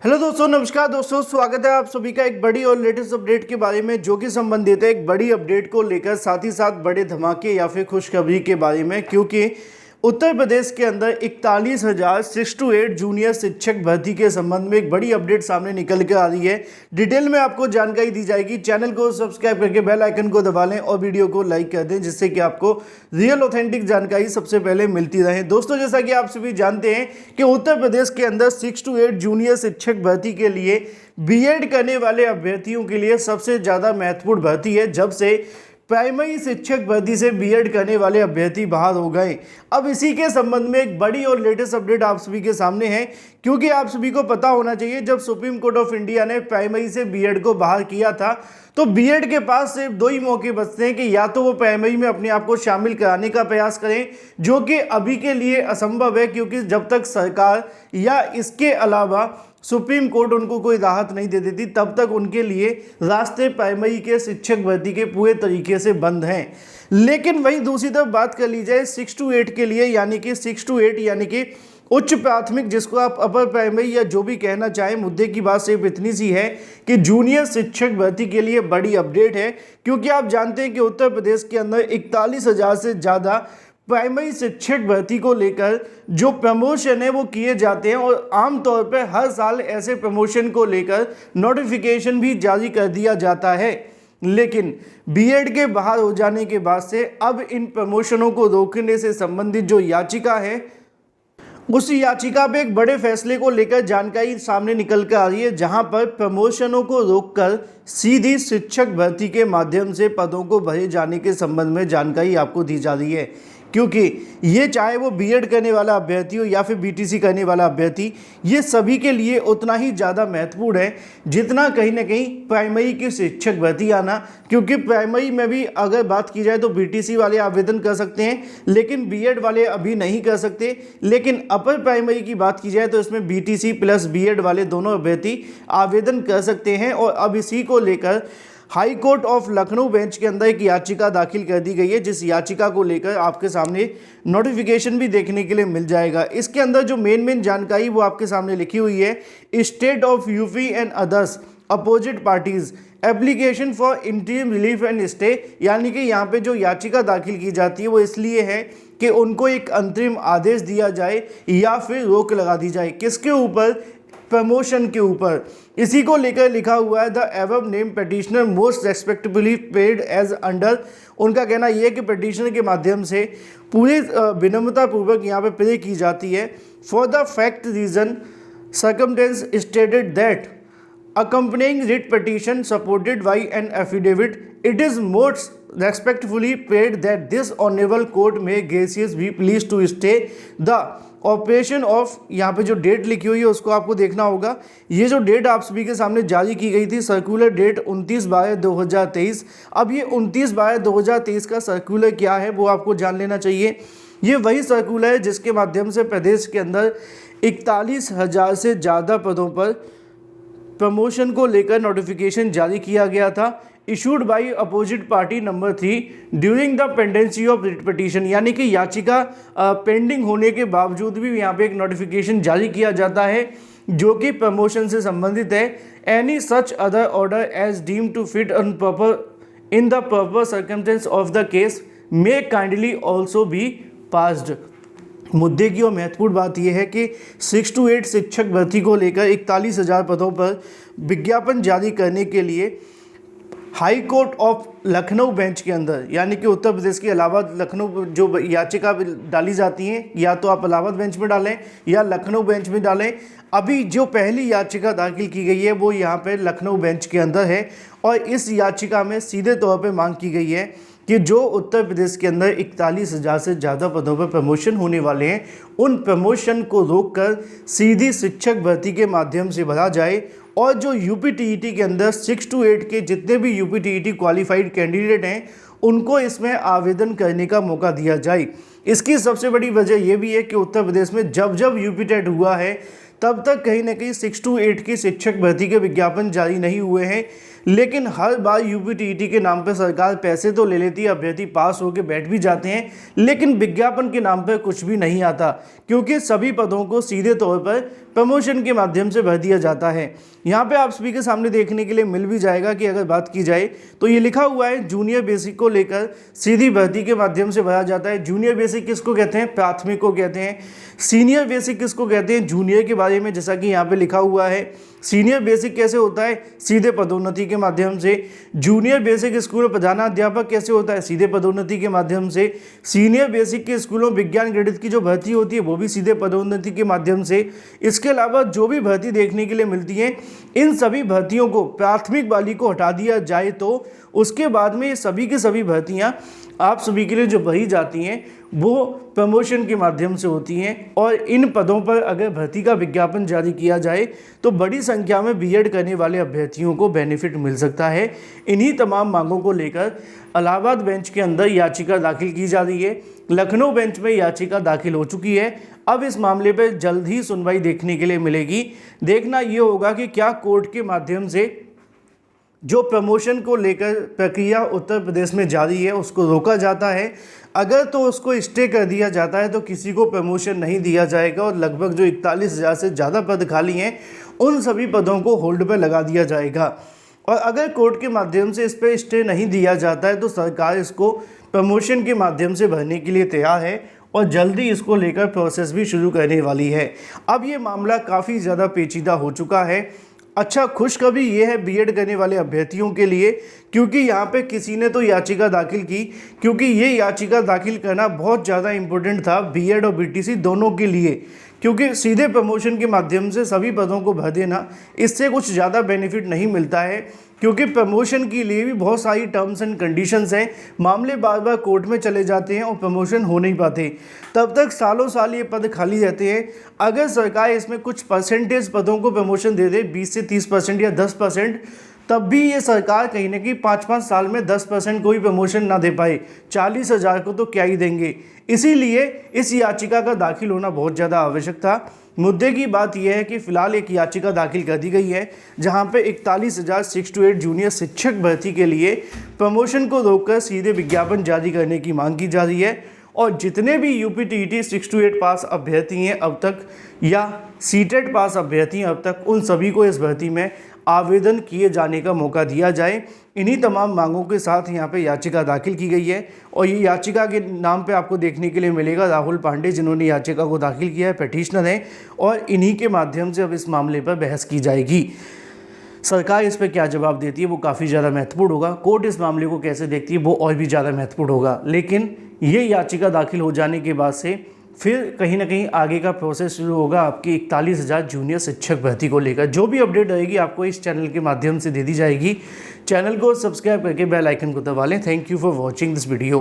Hello दोस्तों, नमस्कार दोस्तों, स्वागत है आप सभी का एक बड़ी और लेटेस्ट अपडेट के बारे में जो कि संबंधित है एक बड़ी अपडेट को लेकर, साथ ही साथ बड़े धमाके या फिर खुशखबरी के बारे में। क्योंकि उत्तर प्रदेश के अंदर 41,000 6 to 8 जूनियर शिक्षक भर्ती के संबंध में एक बड़ी अपडेट सामने निकल कर आ रही है। डिटेल में आपको जानकारी दी जाएगी। चैनल को सब्सक्राइब करके बेल आइकन को दबा लें और वीडियो को लाइक कर दें, जिससे कि आपको रियल ऑथेंटिक जानकारी सबसे पहले मिलती रहे। दोस्तों, जैसा कि आप सभी जानते हैं कि उत्तर प्रदेश के अंदर 6 to 8 जूनियर शिक्षक भर्ती के लिए बीएड करने वाले अभ्यर्थियों के लिए सबसे ज़्यादा महत्वपूर्ण भर्ती है, जब से प्राइमरी शिक्षक भर्ती से बीएड करने वाले अभ्यर्थी बाहर हो गए। अब इसी के संबंध में एक बड़ी और लेटेस्ट अपडेट आप सभी के सामने है। क्योंकि आप सभी को पता होना चाहिए, जब सुप्रीम कोर्ट ऑफ इंडिया ने प्राइमरी से बीएड को बाहर किया था, तो बीएड के पास सिर्फ दो ही मौके बचते हैं कि या तो वो प्राइमरी में अपने आप को शामिल कराने का प्रयास करें, जो कि अभी के लिए असंभव है, क्योंकि जब तक सरकार या इसके अलावा सुप्रीम कोर्ट उनको कोई राहत नहीं दे देती, तब तक उनके लिए रास्ते प्राइमरी के शिक्षक भर्ती के पूरे तरीके से बंद हैं। लेकिन वहीं दूसरी तरफ बात कर ली जाए 6 to 8 के लिए, यानी कि 6 to 8 यानी कि उच्च प्राथमिक, जिसको आप अपर प्राइमरी या जो भी कहना चाहें, मुद्दे की बात सिर्फ इतनी सी है कि जूनियर शिक्षक भर्ती के लिए बड़ी अपडेट है। क्योंकि आप जानते हैं कि उत्तर प्रदेश के अंदर 41,000 से ज़्यादा प्राइमरी शिक्षक भर्ती को लेकर जो प्रमोशन है वो किए जाते हैं, और आमतौर पर हर साल ऐसे प्रमोशन को लेकर नोटिफिकेशन भी जारी कर दिया जाता है। लेकिन बीएड के बाहर हो जाने के बाद से अब इन प्रमोशनों को रोकने से संबंधित जो याचिका है, उस याचिका पे एक बड़े फैसले को लेकर जानकारी सामने निकल कर आ रही है, जहां पर प्रमोशनों को रोककर सीधी शिक्षक भर्ती के माध्यम से पदों को भरे जाने के संबंध में जानकारी आपको दी जा रही है। क्योंकि ये चाहे वो बीएड करने वाला अभ्यर्थी हो या फिर बीटीसी करने वाला अभ्यर्थी, ये सभी के लिए उतना ही ज़्यादा महत्वपूर्ण है जितना कहीं ना कहीं प्राइमरी की शिक्षक भर्ती आना। क्योंकि प्राइमरी में भी अगर बात की जाए तो बीटीसी वाले आवेदन कर सकते हैं, लेकिन बीएड वाले अभी नहीं कर सकते। लेकिन अपर प्राइमरी की बात की जाए तो इसमें बीटीसी प्लस बीएड वाले दोनों अभ्यर्थी आवेदन कर सकते हैं। और अब इसी को लेकर high court of Lucknow bench के अंदर एक याचिका दाखिल कर दी गई है, जिस याचिका को लेकर आपके सामने नोटिफिकेशन भी देखने के लिए मिल जाएगा। इसके अंदर जो मेन जानकारी वो आपके सामने लिखी हुई है, state of UP and others opposite parties application for interim relief and stay. यानी कि यहाँ पे जो याचिका दाखिल की जाती है वो इसलिए है कि उनको एक अंतरिम आदेश दिया जाए या फिर रोक लगा दी जाए। किसके ऊपर? प्रमोशन के ऊपर। इसी को लेकर लिखा हुआ है, the above name petitioner most respectably paid as under. उनका कहना यह है कि पिटिशनर के माध्यम से पूरी विनम्रता पूर्वक यहाँ पे प्रे की जाती है। For the fact reason circumstance stated that accompanying writ petition supported by an affidavit, it is most respectfully prayed that this honorable court may gracious be pleased to stay the operation of. यहाँ पे जो date लिखी हुई है उसको आपको देखना होगा। ये जो डेट आप सभी के सामने जारी की गई थी, सर्कुलर डेट 29/12/2023। अब ये 29/12/2023 का सर्कुलर क्या है वो आपको जान लेना चाहिए। ये वही सर्कुलर है जिसके माध्यम से प्रदेश के अंदर 41,000 से ज़्यादा पदों पर प्रमोशन को लेकर नोटिफिकेशन जारी किया गया था। Issued by opposite party number 3 during the pendency of writ petition. यानी कि याचिका पेंडिंग होने के बावजूद भी यहाँ पे एक नोटिफिकेशन जारी किया जाता है जो कि प्रमोशन से संबंधित है। Any such other order as deem to fit in the proper circumstance of the case may kindly also be passed. मुद्दे की और महत्वपूर्ण बात यह है कि 6 to 8 शिक्षक भर्ती को लेकर 41,000 पदों पर विज्ञापन जारी करने के लिए high court of Lucknow bench के अंदर, यानी कि उत्तर प्रदेश के इलाहाबाद लखनऊ जो याचिका डाली जाती हैं, या तो आप इलाहाबाद बेंच में डालें या लखनऊ बेंच में डालें। अभी जो पहली याचिका दाखिल की गई है वो यहाँ पे लखनऊ बेंच के अंदर है, और इस याचिका में सीधे तौर पे मांग की गई है कि जो उत्तर प्रदेश के अंदर 41,000 से ज़्यादा पदों पर प्रमोशन होने वाले हैं, उन प्रमोशन को रोककर सीधी शिक्षक भर्ती के माध्यम से भरा जाए। और जो यूपीटीईटी के अंदर 6 to 8 के जितने भी यूपीटीईटी क्वालिफाइड कैंडिडेट हैं, उनको इसमें आवेदन करने का मौका दिया जाए। इसकी सबसे बड़ी वजह यह भी है कि उत्तर प्रदेश में जब जब यूपी टेट हुआ है, तब तक कहीं ना कहीं 6 to 8 की शिक्षक भर्ती के विज्ञापन जारी नहीं हुए हैं। लेकिन हर बार यूपीटीईटी के नाम पर सरकार पैसे तो ले लेती है, अभ्यर्थी पास होकर बैठ भी जाते हैं, लेकिन विज्ञापन के नाम पर कुछ भी नहीं आता, क्योंकि सभी पदों को सीधे तौर पर प्रमोशन के माध्यम से भर दिया जाता है। यहाँ पे आप सभी के सामने देखने के लिए मिल भी जाएगा कि अगर बात की जाए तो ये लिखा हुआ है जूनियर बेसिक को लेकर सीधी भर्ती के माध्यम से भरा जाता है। जूनियर बेसिक किसको कहते हैं? प्राथमिक को कहते हैं। सीनियर बेसिक किसको कहते हैं? जूनियर के बारे में जैसा कि यहाँ पे लिखा हुआ है। सीनियर बेसिक कैसे होता है? सीधे पदोन्नति के माध्यम से। जूनियर बेसिक स्कूल में प्रधानाध्यापक कैसे होता है? सीधे पदोन्नति के माध्यम से। सीनियर बेसिक के स्कूलों में विज्ञान गणित की जो भर्ती होती है वो भी सीधे पदोन्नति के माध्यम से। इसके अलावा जो भी भर्ती देखने के लिए मिलती है, इन सभी भर्तियों को प्राथमिक वाली को हटा दिया जाए तो उसके बाद में ये सभी की सभी भर्तियां आप सभी के लिए जो भरी जाती हैं वो प्रमोशन के माध्यम से होती हैं। और इन पदों पर अगर भर्ती का विज्ञापन जारी किया जाए तो बड़ी संख्या में बीएड करने वाले अभ्यर्थियों को बेनिफिट मिल सकता है। इन्हीं तमाम मांगों को लेकर इलाहाबाद बेंच के अंदर याचिका दाखिल की जा रही है। लखनऊ बेंच में याचिका दाखिल हो चुकी है। अब इस मामले पर जल्द ही सुनवाई देखने के लिए मिलेगी। देखना ये होगा कि क्या कोर्ट के माध्यम से जो प्रमोशन को लेकर प्रक्रिया उत्तर प्रदेश में जारी है उसको रोका जाता है। अगर तो उसको स्टे कर दिया जाता है तो किसी को प्रमोशन नहीं दिया जाएगा और लगभग जो 41,000 से ज़्यादा पद खाली हैं उन सभी पदों को होल्ड पर लगा दिया जाएगा। और अगर कोर्ट के माध्यम से इस पर स्टे नहीं दिया जाता है तो सरकार इसको प्रमोशन के माध्यम से भरने के लिए तैयार है और जल्दी इसको लेकर प्रोसेस भी शुरू करने वाली है। अब ये मामला काफ़ी ज़्यादा पेचीदा हो चुका है। अच्छा, खुशखबरी ये है बीएड करने वाले अभ्यर्थियों के लिए, क्योंकि यहाँ पे किसी ने तो याचिका दाखिल की, क्योंकि ये याचिका दाखिल करना बहुत ज़्यादा इम्पोर्टेंट था बीएड और बीटीसी दोनों के लिए, क्योंकि सीधे प्रमोशन के माध्यम से सभी पदों को भर देना इससे कुछ ज़्यादा बेनिफिट नहीं मिलता है, क्योंकि प्रमोशन के लिए भी बहुत सारी टर्म्स एंड कंडीशंस हैं। मामले बार बार कोर्ट में चले जाते हैं और प्रमोशन हो नहीं पाते, तब तक सालों साल ये पद खाली रहते हैं। अगर सरकार इसमें कुछ परसेंटेज पदों को प्रमोशन दे दे, 20 से 30% या 10%, तब भी ये सरकार कहीं ना कहीं 5-5 साल में 10% कोई प्रमोशन ना दे पाए। 40,000 को तो क्या ही देंगे। इसीलिए इस याचिका का दाखिल होना बहुत ज़्यादा आवश्यक था। मुद्दे की बात यह है कि फ़िलहाल एक याचिका दाखिल कर दी गई है जहां पे 41,000 6 to 8 जूनियर शिक्षक भर्ती के लिए प्रमोशन को रोककर सीधे विज्ञापन जारी करने की मांग की जा रही है। और जितने भी यूपीटीईटी 6 to 8 पास अभ्यर्थी हैं अब तक या सीटेट पास अभ्यर्थी हैं अब तक, उन सभी को इस भर्ती में आवेदन किए जाने का मौका दिया जाए। इन्हीं तमाम मांगों के साथ यहाँ पे याचिका दाखिल की गई है और ये याचिका के नाम पे आपको देखने के लिए मिलेगा राहुल पांडे, जिन्होंने याचिका को दाखिल किया है, पिटीशनर हैं, और इन्हीं के माध्यम से अब इस मामले पर बहस की जाएगी। सरकार इस पर क्या जवाब देती है वो काफ़ी ज़्यादा महत्वपूर्ण होगा। कोर्ट इस मामले को कैसे देखती है वो और भी ज़्यादा महत्वपूर्ण होगा। लेकिन ये याचिका दाखिल हो जाने के बाद से फिर कहीं ना कहीं आगे का प्रोसेस शुरू होगा आपकी 41,000 जूनियर शिक्षक भर्ती को लेकर। जो भी अपडेट रहेगी आपको इस चैनल के माध्यम से दे दी जाएगी। चैनल को सब्सक्राइब करके बेल आइकन को दबा लें। Thank you for watching this video.